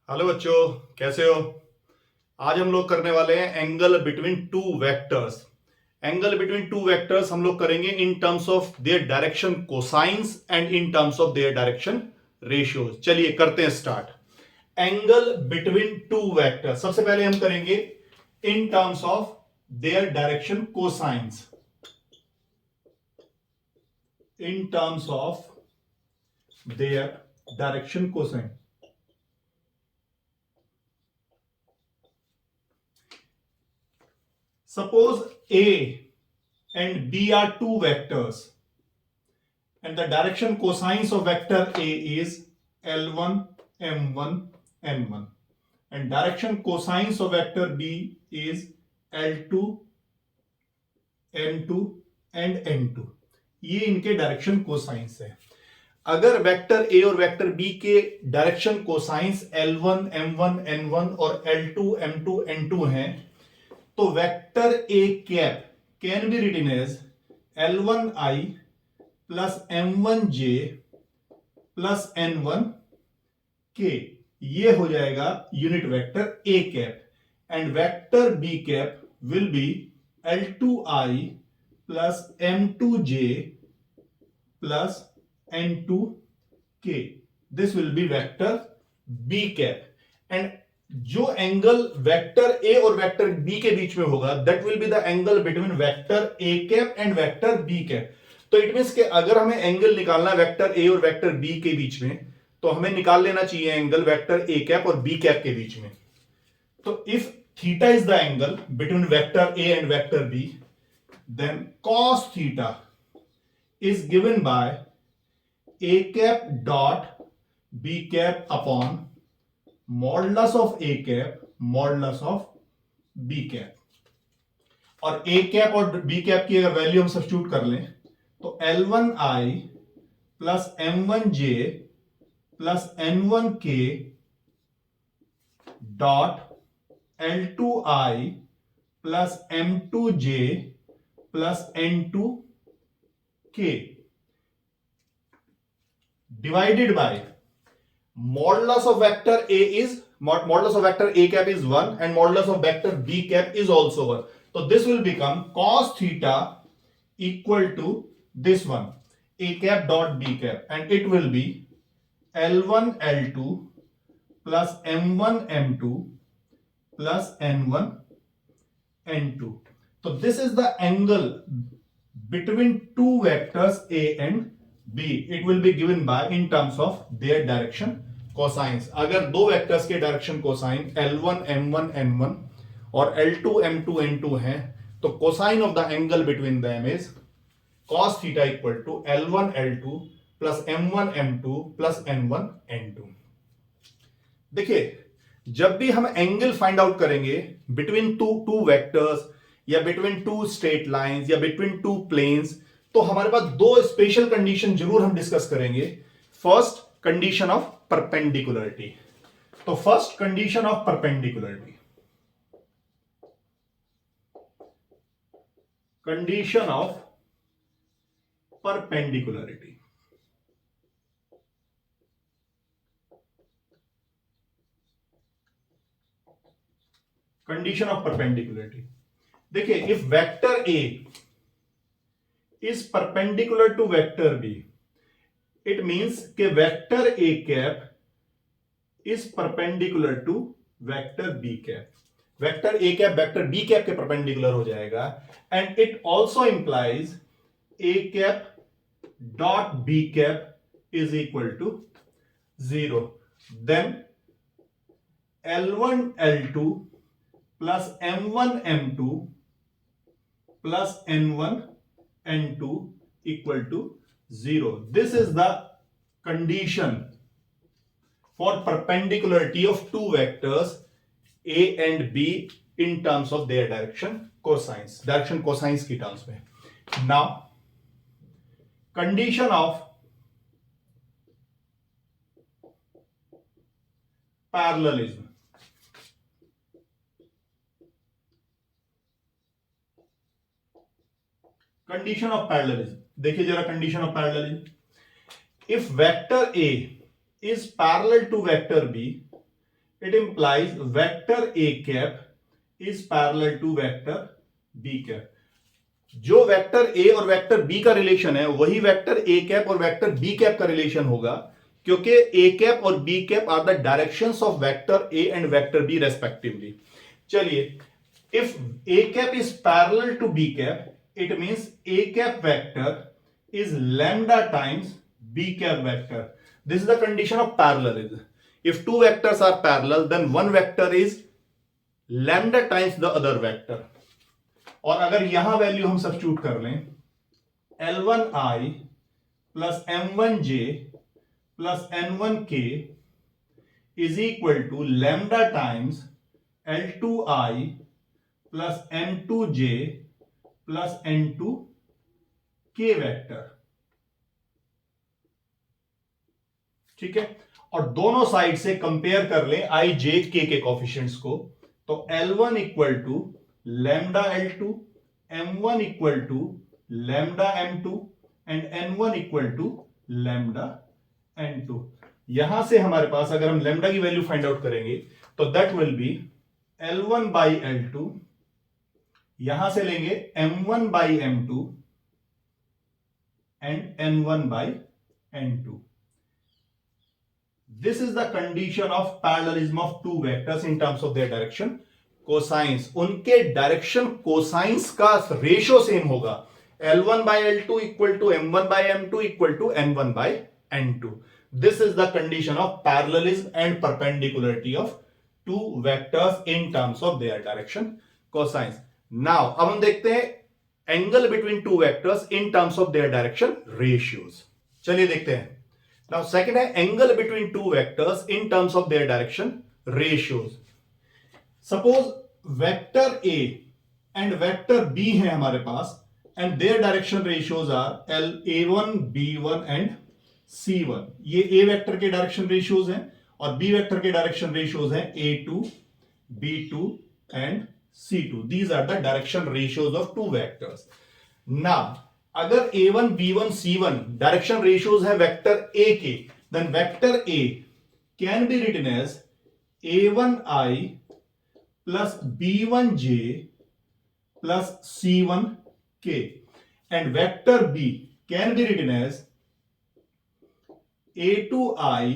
Hello बच्चों, कैसे हो। आज हम लोग करने वाले हैं angle between two vectors. Angle between two vectors हम लोग करेंगे in terms of their direction cosines and in terms of their direction ratios. चलिए करते हैं start. Angle between two vectors सबसे पहले हम करेंगे in terms of their direction cosines. In terms of their direction cosine. Suppose A and B are two vectors and the direction cosines of vector A is L1, M1, N1 and direction cosines of vector B is L2, M2 and N2। ये इनके direction cosines है। अगर vector A और vector B के direction cosines L1, M1, N1 और L2, M2, N2 हैं तो vector A cap can be written as L1i plus M1j plus N1k। ये हो जाएगा unit vector A cap and vector B cap will be L2i plus M2j plus N2k। This will be vector B cap and जो angle vector A और vector B के बीच में होगा that will be the angle between vector A cap and vector B cap. तो it means कि अगर हमें एंगल निकालना है वेक्टर ए और वेक्टर बी के बीच में तो हमें निकाल लेना चाहिए एंगल वेक्टर ए कैप और बी कैप के बीच में। तो if theta is the angle between vector A and vector B then cos theta is given by A cap dot B cap upon modulus of A cap modulus of B cap. और A cap और B cap की अगर value हम substitute कर लें तो L1i plus M1j plus N1k dot L2i plus M2j plus N2k divided by modulus of vector a is modulus of vector a cap is 1 and modulus of vector b cap is also 1। so this will become cos theta equal to this one a cap dot b cap and it will be L1 L2 plus M1 M2 plus N1 N2। so this is the angle between two vectors a and b। it will be given by in terms of their direction cosines. अगर दो vectors के direction cosine L1 M1 N1 और L2 M2 N2 हैं तो cosine of the angle between them is cos theta equal to L1 L2 plus M1 M2 plus N1 N2। देखिए जब भी हम एंगल फाइंड आउट करेंगे between two vectors या between two straight lines या between two planes तो हमारे पास दो स्पेशल कंडीशन जरूर हम डिस्कस करेंगे। First condition of perpendicularity. तो first condition of perpendicularity, condition of perpendicularity. Condition of perpendicularity देखिए if vector A is perpendicular to vector B it means कि vector A cap is perpendicular to vector B cap. Vector A cap vector B cap के perpendicular हो जाएगा and it also implies A cap dot B cap is equal to 0। Then L1 L2 plus M1 M2 plus N1 N2 equal to 0। This is the condition for perpendicularity of two vectors A and B in terms of their direction cosines, direction cosines की terms में। Now condition of parallelism। Condition of parallelism देखिए जरा condition of parallelism. If vector A is parallel to vector B It implies vector a cap is parallel to vector b cap. जो vector A और vector B का relation है वही vector A cap और vector B cap का relation होगा, क्योंकि A cap और B cap are the directions of vector A and vector B respectively. चलिए, if A cap is parallel to B cap, it means A cap vector is lambda times B cap vector. This is the condition of parallelism. If two vectors are parallel, then one vector is lambda times the other vector. और अगर यहां value हम substitute कर लें, L1i plus M1j plus N1k is equal to lambda times L2i plus M2j plus N2k vector. ठीक है, और दोनों साइड से कंपेयर कर लें आई जे के कोफिशिएंट्स को, तो L1 equal to lambda L2, M1 equal to lambda M2 and N1 equal to lambda N2. यहां से हमारे पास अगर हम लैम्डा की वैल्यू फाइंड आउट करेंगे तो that will B L1 by L2, यहां से लेंगे M1 by M2 and N1 by N2. This is the condition of parallelism of two vectors in terms of their direction. Cosines, उनके direction cosines का ratio same होगा. L1 by L2 equal to M1 by M2 equal to N1 by N2. This is the condition of parallelism and perpendicularity of two vectors in terms of their direction cosines. Now, अब हम देखते हैं angle between two vectors in terms of their direction ratios. चलिए देखते हैं. Now second है angle between two vectors in terms of their direction ratios. Suppose vector A and vector B है हमारे पास and their direction ratios are A1, B1 and C1. ये A vector के direction ratios हैं और B vector के direction ratios हैं A2, B2 and C2. These are the direction ratios of two vectors. Now अगर A1, B1, C1 direction ratios है vector A के, then vector A can be written as A1i plus B1j plus C1k and vector B can be written as A2i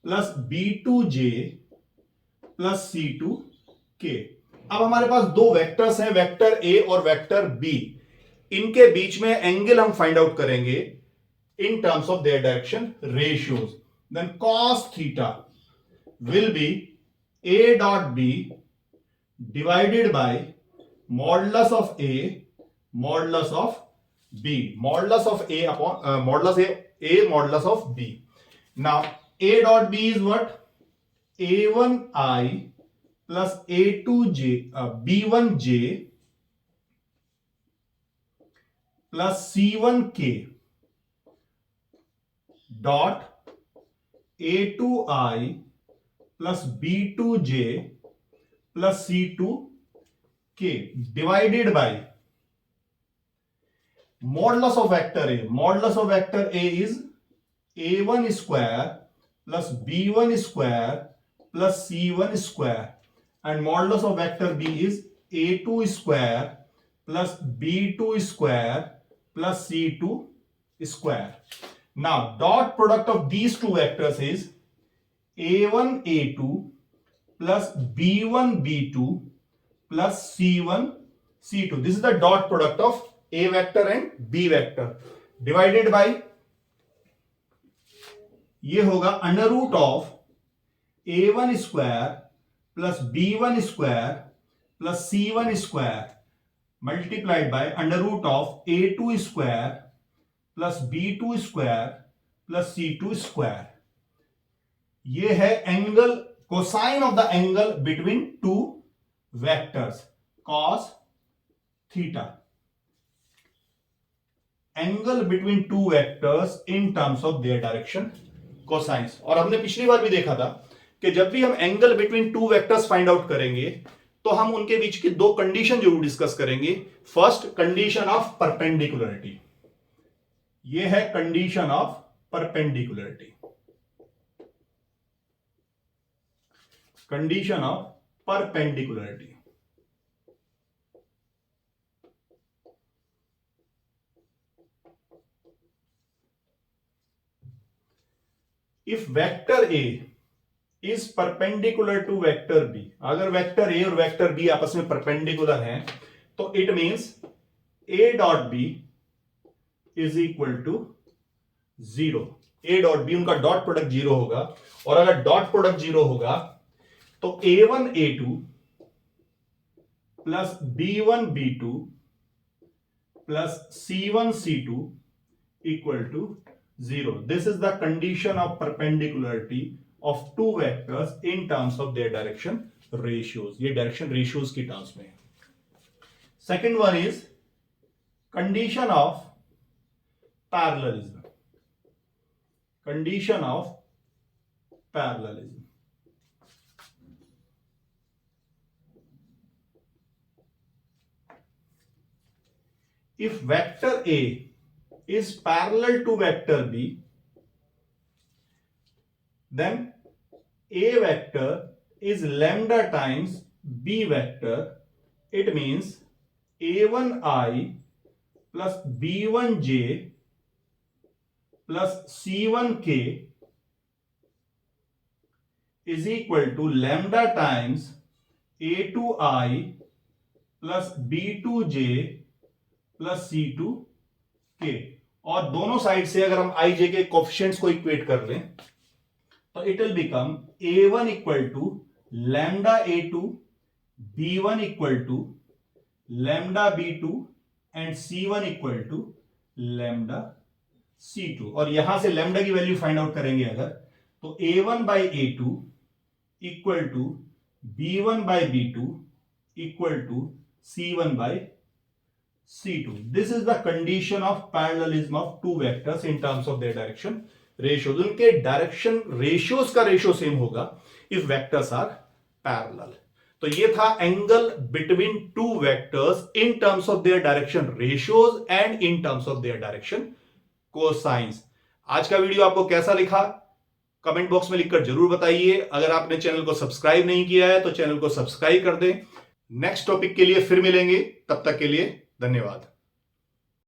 plus B2j plus C2k. अब हमारे पास दो vectors हैं, vector A और vector B. इनके बीच में एंगल हम फाइंड आउट करेंगे in terms of their direction ratios. Then cos theta will be A dot B divided by modulus of A modulus of B, modulus of A upon modulus A modulus of B. Now A dot B is what? A1i plus A2j B1j plus C1k dot A2i plus B2j plus C2k divided by modulus of vector A. Modulus of vector A is A1 square plus B1 square plus C1 square and modulus of vector B is A2 square plus B2 square plus C2 square. Now dot product of these two vectors is A1 A2 plus B1 B2 plus C1 C2. This is the dot product of A vector and B vector divided by ये होगा under root of A1 square plus B1 square plus C1 square multiplied by under root of A2 square plus B2 square plus C2 square. ये है angle, cosine of the angle between two vectors cos theta. Angle between two vectors in terms of their direction cosines. और हमने पिछली बार भी देखा था कि जब भी हम angle between two vectors find out करेंगे तो हम उनके बीच की दो कंडीशन जरूर डिस्कस करेंगे. First, condition of perpendicularity. यह है condition of perpendicularity. condition of perpendicularity. If vector A is perpendicular to vector B, अगर vector A और vector B आपस में perpendicular हैं, तो it means A dot B is equal to 0. A dot B उनका dot product 0 होगा, और अगर डॉट प्रोडक्ट 0 होगा तो A1 A2 plus B1 B2 plus C1 C2 equal to 0. This is the condition of perpendicularity of two vectors in terms of their direction ratios. ये direction ratios की terms में. Second one is condition of parallelism. Condition of parallelism. If vector A is parallel to vector B, then A vector is lambda times B vector. It means A1I plus B1J plus C1K is equal to lambda times A2I plus B2J plus C2K. और दोनों side से अगर हम I J के coefficients को equate कर लें तो it will become A1 equal to lambda A2, B1 equal to lambda B2 and C1 equal to lambda C2. और यहां से लैम्डा की वैल्यू फाइंड आउट करेंगे अगर, तो A1 by A2 equal to B1 by B2 equal to C1 by C2. This is the condition of parallelism of two vectors in terms of their direction ratios. उनके direction ratios का ratio same होगा if vectors are parallel. तो ये था angle between two vectors in terms of their direction ratios and in terms of their direction cosines. आज का video आपको कैसा लिखा कमेंट बॉक्स में लिखकर जरूर बताइए. अगर आपने चैनल को सब्सक्राइब नहीं किया है तो चैनल को सब्सक्राइब कर दें. नेक्स्ट टॉपिक के लिए फिर मिलेंगे, तब तक के लिए धन्यवाद.